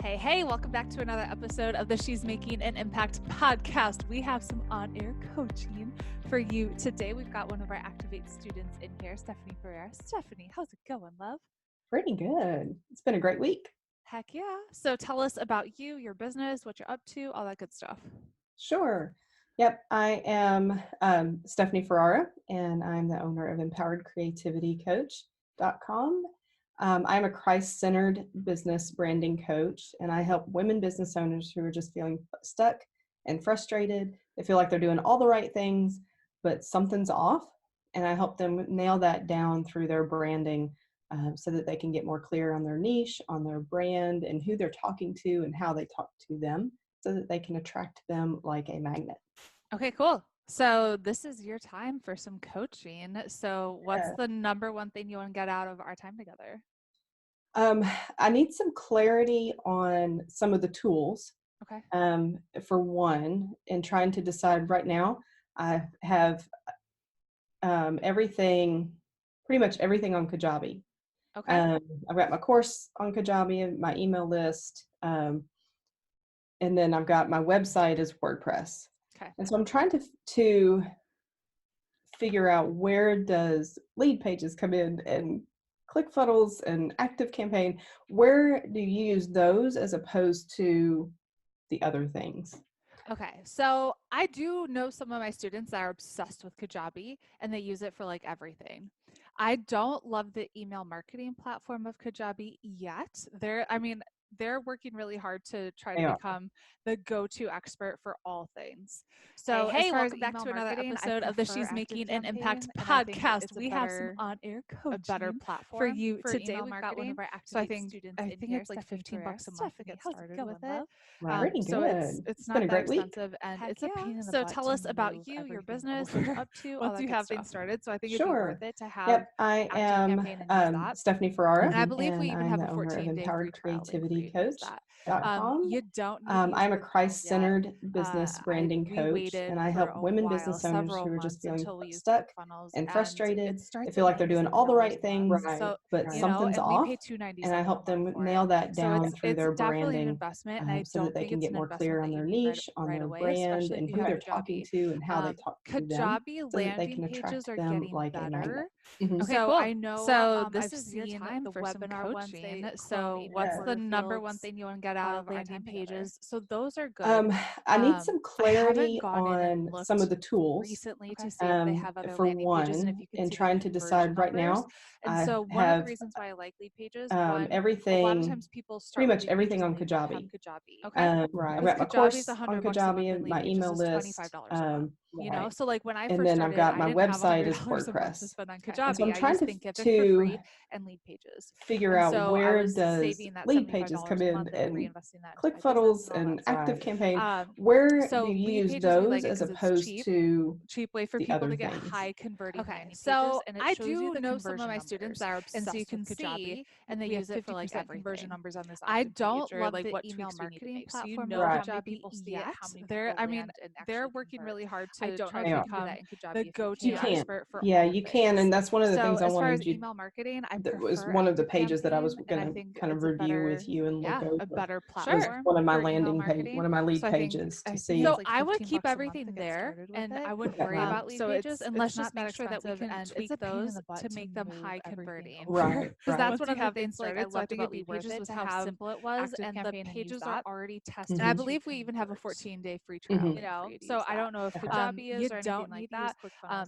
Hey, welcome back to another episode of the She's Making an Impact podcast. We have some on-air coaching for you today. We've got one of our Activate students in here, Stephanie Ferrara. Stephanie, how's it going, love? Pretty good. It's been a great week. Heck yeah. So tell us about you, your business, what you're up to, all that good stuff. Sure. Yep. I am Stephanie Ferrara, and I'm the owner of EmpoweredCreativityCoach.com. I'm a Christ-centered business branding coach, and I help women business owners who are just feeling stuck and frustrated. They feel like they're doing all the right things, but something's off, and I help them nail that down through their branding so that they can get more clear on their niche, on their brand, and who they're talking to and how they talk to them so that they can attract them like a magnet. Okay, cool. So this is your time for some coaching. So what's the number one thing you want to get out of our time together? I need some clarity on some of the tools. Okay. For one, and trying to decide right now, I have everything, pretty much everything on Kajabi. Okay. I've got my course on Kajabi, my email list, and then I've got my website as WordPress. Okay. And so I'm trying to figure out, where does Leadpages come in, and ClickFunnels and Activecampaign. Where do you use those as opposed to the other things? Okay, so I do know some of my students that are obsessed with Kajabi and they use it for like everything. I don't love the email marketing platform of Kajabi yet. They're working really hard to try to become the go-to expert for all things. So hey, welcome back to another episode of the She's Making an Impact podcast. We have some on-air coaching, a better platform for you today. We've got one of our Activate students in here. It's like $15 a month to get started with it. Pretty so good. it's not that expensive, and it's a pain in the butt. So tell us about you, your business, what you're up to, once you have things started. So I think it'd be worth it to have. Yep, I am Stephanie Ferrara, and I believe we even I'm have the a owner of 14-day free trial link for you to use that. You don't need I'm a Christ-centered business branding coach, and I help women business owners who are just feeling stuck and frustrated. They feel like they're doing all the right things, but something's off, and I help them nail that down through their branding so that they can get more clear on their niche, on their brand, and who they're talking to and how they talk to them, so that they can attract them like a magnet. Okay, cool. I know. So this is your time for some coaching. So what's the number one thing you want to get out of landing pages? So those are good. I need some clarity on some of the tools recently to see if they have other for landing pages, and if you can and trying to decide right now. And so one of the reasons why I like Leadpages, everything, a lot of times people start pretty much everything on Kajabi. Okay. I've got my course on Kajabi, and my email list. You know, so like when I first and then started, I've got my I didn't website have as $100 a month WordPress. to spend on Kajabi. So I'm trying to get it for free and Leadpages. Figure out, where does Leadpages come in, and ClickFunnels and Activecampaign. Where do you use those as opposed to cheap way for people to get high converting landing pages? So I do know some of my students that are obsessed with Kajabi, and they use it for like everything. Conversion numbers on this. I don't love the email marketing platform of Kajabi yet. They're working really hard to try to become the go-to expert for all you can, and that's one of the things I wanted you. Email marketing, that was one of the pages that I was going to kind of review with you and look over. A better platform. One of my landing page, one of my lead pages to see. So I would keep everything there, and I wouldn't worry about lead pages, and let's just make sure that we can tweak those to make them high converting. Right. Because that's one of the things like I loved about Leadpages was how simple it was, and the pages are already tested. And I believe we even have a 14-day free trial. You know, so I don't know if Kajabi is or anything like that.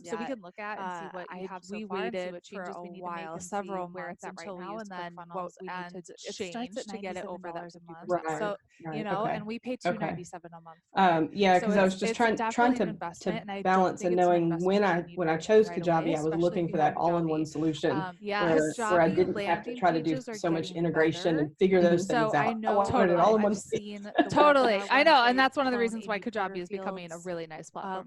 So we can look at and see what you have so far. We waited for a while, several months until we used ClickFunnels, and it starts to get it over that $50. So you know, and we pay $297 a month. Yeah, because I was just trying to balance and knowing when I chose Kajabi, I was looking for that all-in-one solution where I didn't have to try to do so much integration and figure those things out. So I know totally. I've seen totally. I know, and that's one of the reasons why Kajabi is becoming a really nice platform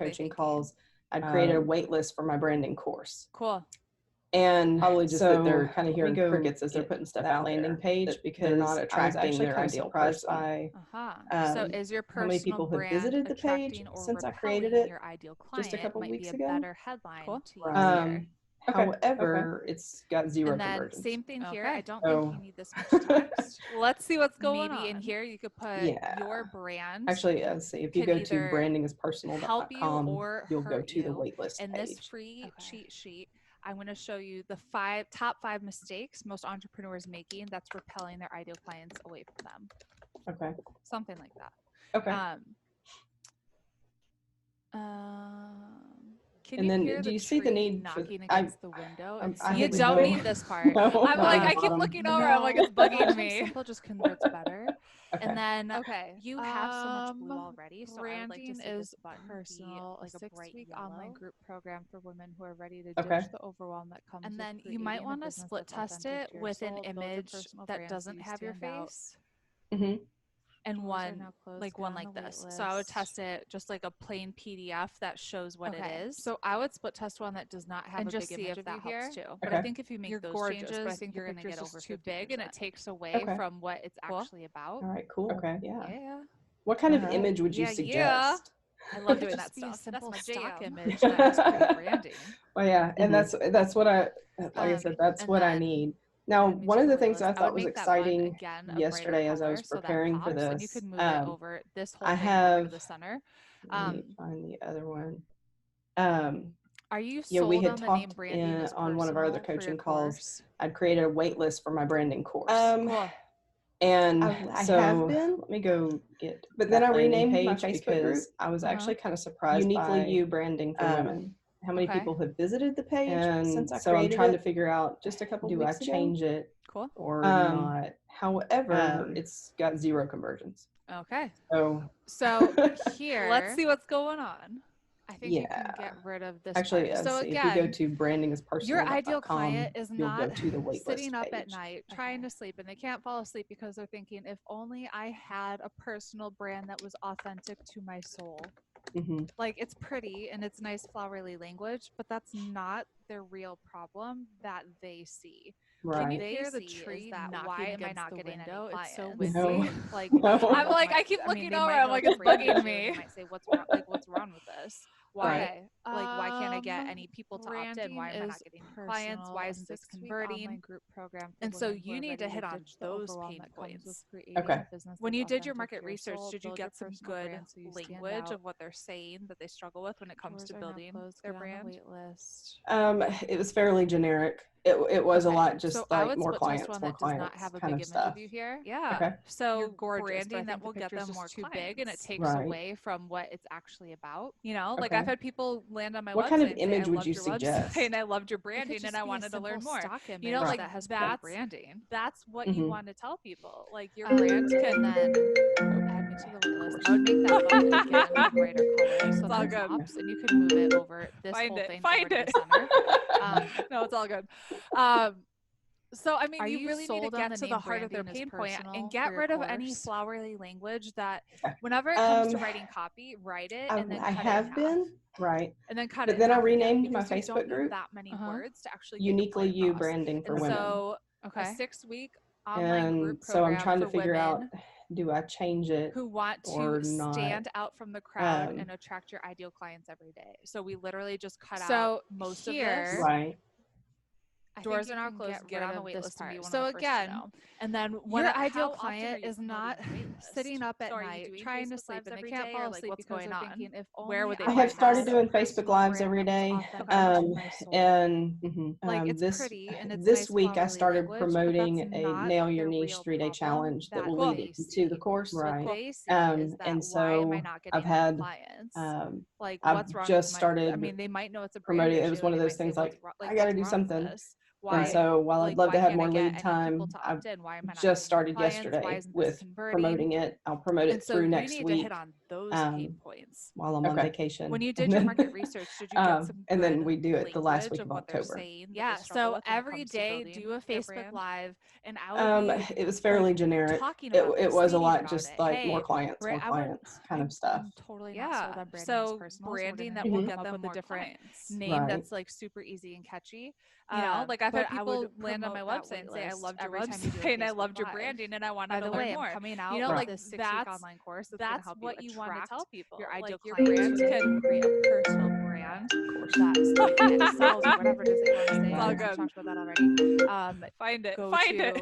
are they coaching thinking? calls, I'd created a wait list for my branding course. Cool. And Probably just so that they're kind of let me hearing go crickets as they're get putting stuff that out landing there. page that because they're not I was attracting actually their kind of ideal surprised person. by So is your how many personal people have brand visited the page attracting or since I repelling created it your ideal just a client couple might be weeks a ago. better headline Cool. to use Right. here. However, it's got 0 And then conversions. same thing here. Okay. I don't So- think you need this much text. Let's see what's going Maybe on. in here you could put Yeah. your brand. Actually, let's see. If you could go to either help you brandingispersonal.com, or you'll go hurt to the you. waitlist And this page. free Okay. cheat sheet I'm going to show you the top 5 mistakes most entrepreneurs making that's repelling their ideal clients away from them. Okay. Something like that. Okay. Can And you then hear do the you see the tree need for- knocking I- against the window? I You hope don't so. need this part. No, I'm not like, the I keep bottom. looking over. I'm like, it's bugging me. Simple just converts better. Okay. And then Okay. you have so much blue already, so I would like to Branding see is this button personal. be like a 6-week bright online yellow. group program for women who are ready to Okay. ditch the overwhelm that comes. And with then you creating might a want to business split that's test authentic it to your with an soul, build your image personal that brand so doesn't you have your stand out. face. Mm-hmm. And Doors are one now closed. like Get one on like the wait this. So I would list. test it just like a plain PDF that shows what it is. So I would split test one that does not have and a just big see image if of that you helps here. too. But Okay. I think if you make You're those gorgeous, changes, but I think the you're going to get picture's over just too 50%. big and it takes away Okay. from what it's Cool. actually about. All right. Cool. Okay. Yeah. What kind of All right. image would you Yeah, suggest? I love doing Just that be a stuff. That's simple my stock jam. image that has pretty branding. Well, yeah, and Mhm. that's what I like. I said that's and what I then need. Now, add me one to of the the things waitlist. that I I thought would was make that button exciting again a yesterday brighter as I was color so that preparing for pops, this, and you could move it over this whole I thing over to have. the center. Let me find the other one. Are you Yeah, we sold had on the name talked branding is on one of our other personal for your coaching calls. course? I'd created a wait list for my branding course. Cool. And I so have been, let me go get. but then that I landing renamed my page Facebook group. because I was Uh-huh. actually kind of surprised Uniquely by You branding for women. how many Okay. people have visited the page And since I so I'm created trying it. to figure out Just a couple do I weeks ago. change it Cool. or Um, not? However, it's got 0 conversions. Okay. So So here, Let's see what's going on. I think you can Yeah. get rid of this actually, part. So if you go again, to brandingispersonal.com, your ideal client is you'll go not to the wait sitting list up at page. night trying to sleep, and they can't fall asleep because they're thinking, if only I had a personal brand that was authentic to my soul. Mm-hmm. Like, it's pretty and it's nice flowery language, but that's not their real problem that they see. Right. Can you They hear the see is tree that knocking why am I against not the getting any window? It's so clients? windy. No. Like, No. I'm like, I might- keep I mean, looking they over. might I'm know like, the it's brand bugging you, me. They might say, what's wrong? Like, what's wrong with this? Why? Okay. Like, why can't I get Um, any people to opt in? branding Why am I not is getting clients? Why isn't this 6-week converting? online Group program And so you need to hit on those pain points. Okay. When you did your market research, did you get some good language of what they're saying that they struggle with when it comes to building their brand? Wait list. It was fairly generic. It was a Okay. lot just So I like would more split test clients, one more that does clients not have a kind big of image stuff. of you here. Yeah. Okay. So You're gorgeous, but I branding that think the will get picture's them just more too clients, big and it takes Right. away from what it's actually about. You know, like Okay. I've had people land on my What website kind of and say, image I would loved you your suggest? website and I loved your It could branding just and I be a wanted to learn simple more. stock image You know, like that has that's branding. that's what you Mhm. want to tell people. Like your Um, brand can and then add me to the wait list. I would make that button again a brighter color so It's all that good. pops, and you can move it over this Find whole it. thing Find over to it. the center. No, it's all good. So I mean, Are you you really need to sold on get the to the name heart of their branding pain is point personal and for get your rid of any course? flowery language that Okay. whenever it comes to Um, writing copy, write it and then I cut it in have half. been right, And then cut but it in then I half again, renamed my because you Facebook don't need group that many words to actually get Uniquely your point You across. branding for And women. so a Okay. 6-week online group And so I'm program trying to for figure out, women do I change it? who want or to not. stand out from the crowd Um, and attract your ideal clients every day. So we literally just cut So out most of this. here, Right. I Doors think are you now can closed. Get rid on the of wait this list and be part. one So of the first to again, know. And then when your how ideal often are client you is promoting not your wait list? sitting up at So are you night doing trying to Facebook sleep Lives and they every can't day, fall or, like, asleep what's because going they're on? thinking, if Where only would they I find have started this? doing had a Facebook personal Lives brand every that was day. authentic to my soul. And Like, it's this pretty and it's this nice week I flowery started language, but promoting that's a not Nail Your their Niche real 3-day problem challenge that will that lead they into the see. course. What Right. they see is that, And why am I so not getting I've any had clients? Like, I've what's wrong just with my? I started mean, they might know it's a brand promoting. issue. It was one and of they those might say, things what's like, wrong? I Like, got to what's do wrong something. with this? And Why? so while Like, I'd love why to have can't more I get lead any time, people to I opt in? Why am I not just getting started clients? Why yesterday isn't this with converting? promoting it. I'll promote And it so through you next need to hit week on those pain points. while I'm on vacation. When you And did your then- market research, did you get some and then good we do it the last language week of of what they're October. saying? that Yeah, they struggle so with when it every comes to day building do a their Facebook brand? Live, and I would be It was fairly like, generic. talking It about it this, was a speaking lot about just it. like Hey, more clients kind of stuff. I'm totally not sold Yeah. on branding is So personal. branding so that we're will gonna get come up them with more a different clients. Name Right. that's like super easy and catchy. You know, like I've but had I would people land on my promote that website and wait say, I list loved your every time you do a website and I Facebook loved your Live. branding and I wanted By to the learn way, more. I'm coming out You know, with like this 6-week that's online course that's that's gonna help what you you want to attract tell people. your Like ideal your client brand to can create a personal brand that excels or whatever it is that you want to say. It's all We good. talked about that already. Find it. Go Find to it.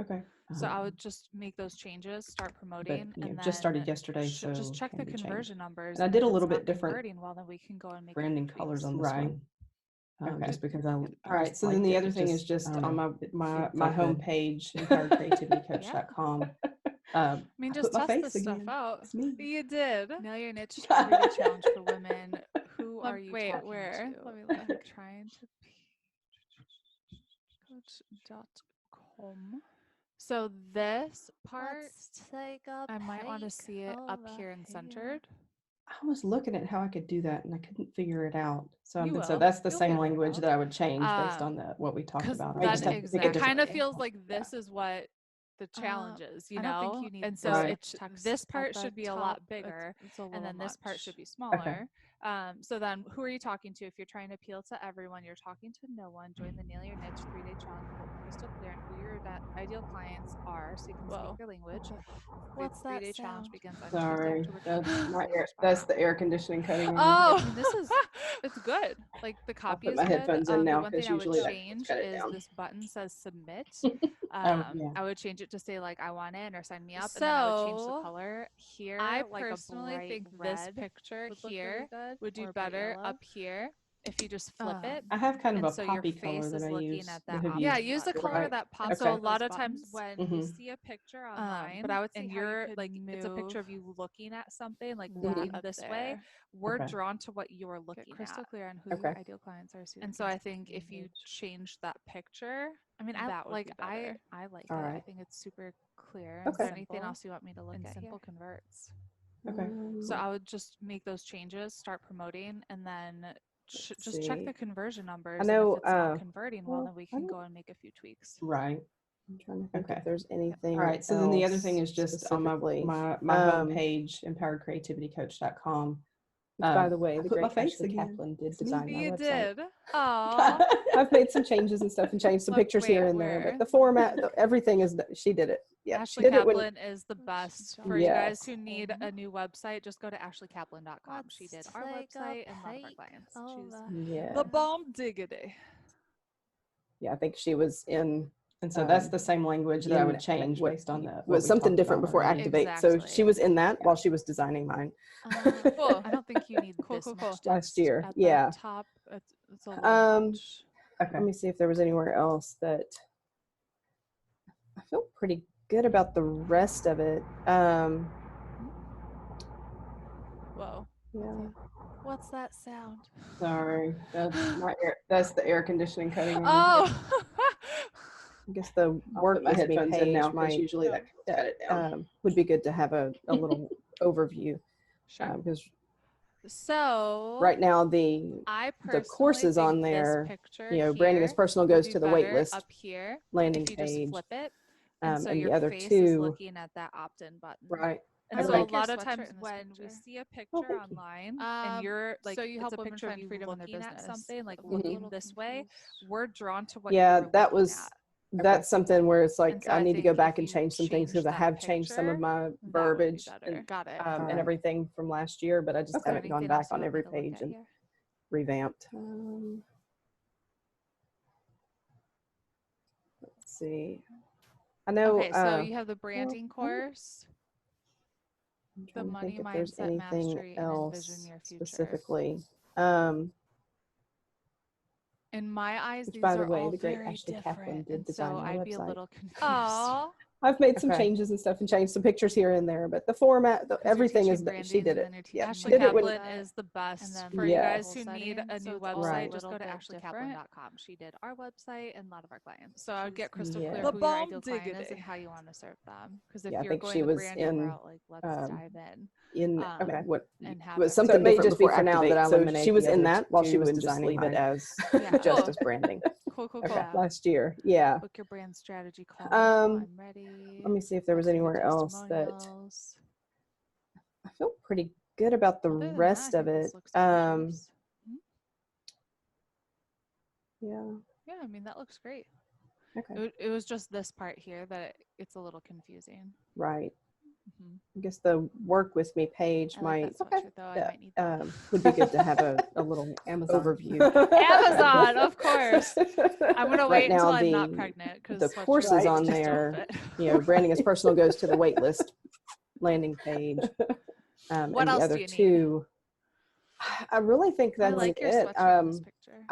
Okay. So I Um, would just make those changes, start but promoting, you know, and just started then yesterday, so just check can the be changed. conversion numbers. And I And did if a it's little bit not different converting well, then we can go and make branding tweaks. colors on this Right. one. Okay. Just because I All right. So then liked the it. other It thing is I just don't on know. my It my felt good. homepage, empoweredcreativitycoach.com. I mean, I just put my test face this stuff again. out. It's me. You did. Nail your niche 3-day challenge for women. Who are you Wait, talking where? to? Let me look. I'm trying to coach.com. So this part, Let's take a I might want to peek see it up over here and here. centered. I was looking at how I could do that and I couldn't figure it out. So You so will. that's the You'll same figure it language out. that I would change based on what we talked Because about. I then just have to pick a it different kind of font. feels like this is what the challenge is, you I don't think know? you need And so Right. it this part should be a lot bigger, It's a little and then this part much. should be smaller. So then who are you talking to? If you're trying to appeal to everyone, you're talking to no one. Join the Nail Your Niche 3-day challenge with crystal clear on who your ideal clients are so you can speak their language. What's The that 3-day challenge sound? begins on Sorry, Tuesday, that's October 20th. that's the air conditioning cutting on. Oh, I mean, this is it's good. Like the I'll copy put is my good. headphones in The now one because thing I would usually that change cut it is down. this button says submit. Yeah. I would change it to say like I want in or sign me up, and then I would change the So, color here. I like personally a bright think this red picture would look here really good, would do or bright better yellow. up here if you just flip it. I have kind of And a so your poppy color face that is I looking use. at that that have Yeah, used use the before. color Right. that pops. Okay. So a lot of times when you Mhm. see a picture online, But I would see and how you you're could like it's a picture of move you looking at something like that looking up this way, there. we're Okay. drawn to what you're looking Get crystal at. clear on who Okay. your ideal clients are. So you And can so I speak think their if you language. change that picture, I mean, That would be I better. like All it. I right. think it's super clear. Okay. Is there anything else you want me to look and at simple here? converts. Okay. So I would just make those changes, start promoting, and then just check see. the conversion numbers. I know, and if it's not converting well, well, then we I can don't- go and make a few tweaks. Right. I'm trying to think Okay. if there's anything. All right. So then the other thing else is just on my specifically. homepage, empoweredcreativitycoach.com. Which, by the way, I the put my great face Ashley again. Kaplan did It's me. design my You website. did. Oh. I've made some changes and stuff and changed some pictures here and there, but the format, everything is, she did it. Yeah, Ashley she did it when, Kaplan is the best. For you guys Yes. who need a new website, just go to ashleykaplan.com. She did our website and a lot of our clients. She's yeah. the bomb diggity. Yeah, I think she was in, And so that's the same language that I would in change what based on was what we something talked different about before already. Activate. So she was in that while she was designing mine. Cool. I don't think you need Cool, this cool, much cool. Last text year, at yeah. the top. It's a little much. Okay. Let me see if there was anywhere else that I feel pretty good about the rest of it. Whoa. Yeah. What's that sound? Sorry, that's the air conditioning cutting on. Oh. I guess the I'll work put my with me headphones in now page because might usually that cut it down. would be good to have a little overview Sure. because So right now I the courses personally on think this there, picture branding is here personal would goes do to the wait better list up here landing if you page, just flip it. And so and your the other face is two, looking at that opt-in button. Right. And I so like a your lot of sweatshirt times in this when we picture. see a picture thank you. online and you're like, so you help it's a women picture of find you freedom in their looking at business. something, like I'm a looking little this way, confused. we're drawn to what you yeah, were that looking was at. that's something where it's like And so I I need to go think back if and you change some things because I change have that changed some of picture, my that would be verbiage better. and, Got it. and Right. everything from last year, but I just Is there haven't gone anything back else you on want me every to look page at and here? revamped. Let's see. I know. Okay, so you have the branding well, course, I'm the trying to money think if there's mindset anything mastery, and envision else your future. specifically. In my eyes, Which, these by the are way, all the great very Ashley Kaplan different, did and design so my I'd be a website. little confused. Aw. I've made some Okay. changes and stuff and changed some pictures here and there, but the format, everything is that she did it. Yeah, Ashley she did it when, Kaplan is the best. And then For you guys Yes. who need a new So it's website, all a just go little to bit ashleykaplan.com. She did our website and a lot of our clients. So I would get crystal Yeah. clear The who your bomb ideal client is diggity. and how you want to serve them. Because if Yeah, I you're think going she the was branding in, route, like let's dive in. okay, what and have was everything. something may different just be before for now that Activate. I So eliminate she was the in other that while she two was and just designing leave it mine, as Yeah. just Cool. as branding. Cool. Okay. Last year. Yeah. Book your brand strategy call. Um, I'm ready. Let me see if there was Next, we get anywhere else that testimonials. I feel pretty good about the Other than that, rest I of think it. this looks gorgeous. Yeah. Yeah, I mean, that looks great. Okay. It was just this part here that it's a little confusing. Right. Mhm. I guess the work with me page I like might that sweatshirt though. I might need that. would be good to have a little Amazon. overview. Amazon, of course. I'm gonna wait Right until now, I'm not pregnant because the courses on there, branding is personal goes to the wait list landing page. What and else the other do you need? two, I really think I that's like your it. sweatshirt in this picture.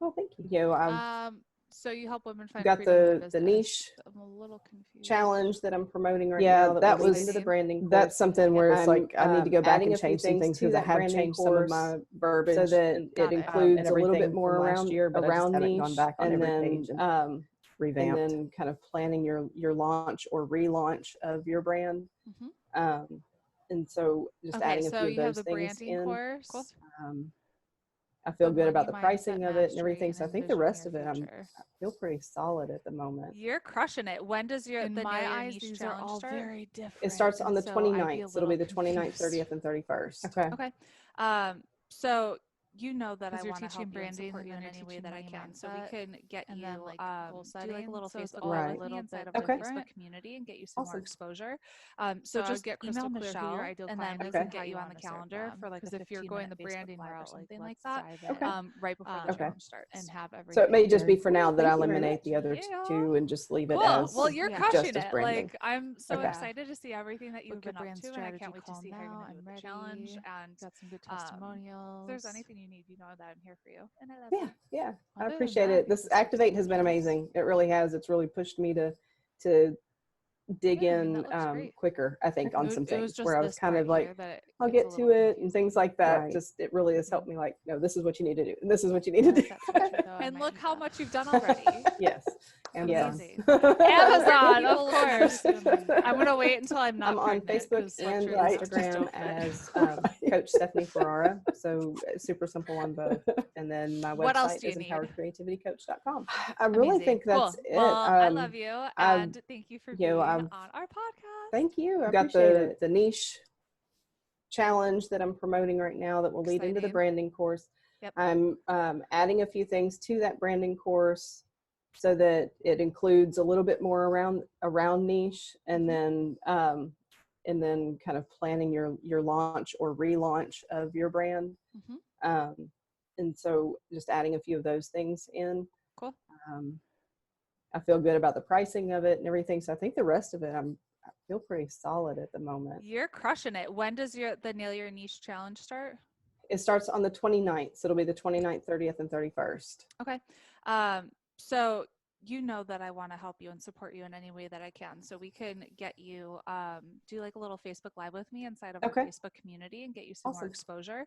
well, thank you. So you help women find got freedom in the business. niche I'm a little confused. challenge that I'm promoting right Yeah, now that will lead was- into the branding course. That's something where it's I'm, like I need to go back adding and a few change some things things to because I that have branding changed some of course my verbiage so that and Got it it. includes and a little everything bit more from last around year, but I just around haven't niche, gone back on and every then page and and revamped. then kind of planning your launch or relaunch of your brand. Mhm. And so just Okay, adding a so few of you have those the things branding in. course. Cool. I feel The good about money the mindset pricing of it and mastery everything. and So I think the envision rest your of it, I future. feel pretty solid at the moment. You're crushing it. When does your In the my Nail Your eyes, Niche these are challenge all start? very different. It starts on and the so I'd be a 29th. So it'll be the little 29th, confused. 30th, and 31st. Okay. Okay. So you know that I 'Cause you're want to help teaching you and branding support and you then in you're any way teaching that I money can. So we mindset can get and you then, like, goal do setting, like a little so it's Facebook all Live a with me little inside bit of our different. Facebook community and get you some more Awesome. exposure. So So I would just get email crystal clear who your Michelle, ideal and then client we is can and how get you you on the wanna serve calendar them. for like a 'Cause if you're going the 15-minute Facebook branding Live or route, like, something like let's that. dive in Okay. Right before the Okay. challenge starts. and have So everything. it may just be Very for now cool. that I Thank you very eliminate much. the other Yeah. two and just leave it Cool. as Well, you're Yeah. crushing just as it. branding. Like I'm so Okay. excited to see everything that you've Book your been up brand to, and I strategy can't wait to call see how you're now. gonna do I'm with the challenge. ready. And Got some good if testimonials. there's anything you need, you know that I'm here for you, and I love Yeah, you. yeah. I Other than appreciate that, I it. think This this looks Activate has been gorgeous. amazing. It really has. It's really pushed me to dig Yeah, I mean, in that looks great. quicker, I think, on some It was things just where I was this kind part of like, here that I'll gets a get to little it and things confusing. like that. Right. Just it really has helped Mhm. me like, no, this is what you need to do. And this is what you need to Notice do. that sweatshirt, though, I And might look need how that. much you've done already. Yes. Yes. Amazing. Amazon, Amazon, of People course. listen to you on I'm gonna wait until I'm not I'm on pregnant Facebook 'cause and sweatshirts just Instagram don't fit. as Coach Stephanie Ferrara. So super simple on both. And then my What else website do you is need? empoweredcreativitycoach.com. I really Amazing. think Cool. that's it. Well, I love you, I've- and thank you for you being know, on I've- our podcast. Thank you. I've got appreciate the it. the niche challenge that I'm promoting right now that will lead into the Exciting. branding course. Yep. I'm adding a few things to that branding course so that it includes a little bit more around niche, and Mhm. then kind of planning your launch or relaunch of your brand. Mhm. And so just adding a few of those things in. Cool. I feel good about the pricing of it and everything. So I think the rest of it, I feel pretty solid at the moment. You're crushing it. When does the Nail Your Niche challenge start? It starts on the 29th. So it'll be the 29th, 30th, and 31st. Okay. So you know that I want to help you and support you in any way that I can. So we can get you do like a little Facebook Live with me inside of our Okay. Facebook community and get you some more Awesome. exposure.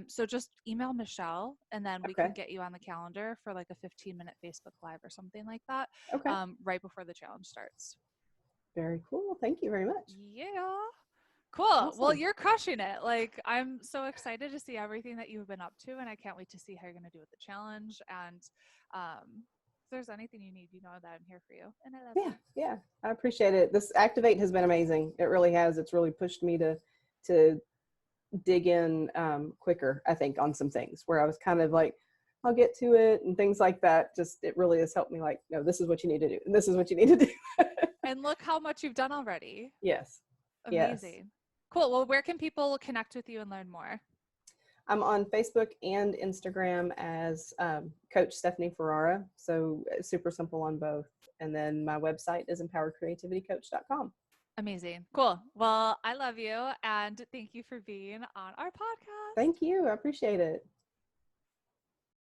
So just email Michelle, and then we Okay. can get you on the calendar for like a 15-minute Facebook Live or something like that. Okay. Right before the challenge starts. Very cool. Thank you very much. Yeah. Cool. Well, Awesome. you're crushing it. Like, I'm so excited to see everything that you've been up to, and I can't wait to see how you're going to do with the challenge. And if there's anything you need, you know that I'm here for you, and I love Yeah, you. yeah. I appreciate it. This Activate has been amazing. It really has. It's really pushed me to dig in quicker, I think, on some things where I was kind of like, I'll get to it and things like that. Just it really has helped me like, no, this is what you need to do. And this is what you need to do. And look how much you've done already. Yes. Yes. Amazing. Cool. Well, where can people connect with you and learn more? I'm on Facebook and Instagram as Coach Stephanie Ferrara. So super simple on both. And then my website is empoweredcreativitycoach.com. Amazing. Cool. Well, I love you, and thank you for being on our podcast. Thank you. I appreciate it.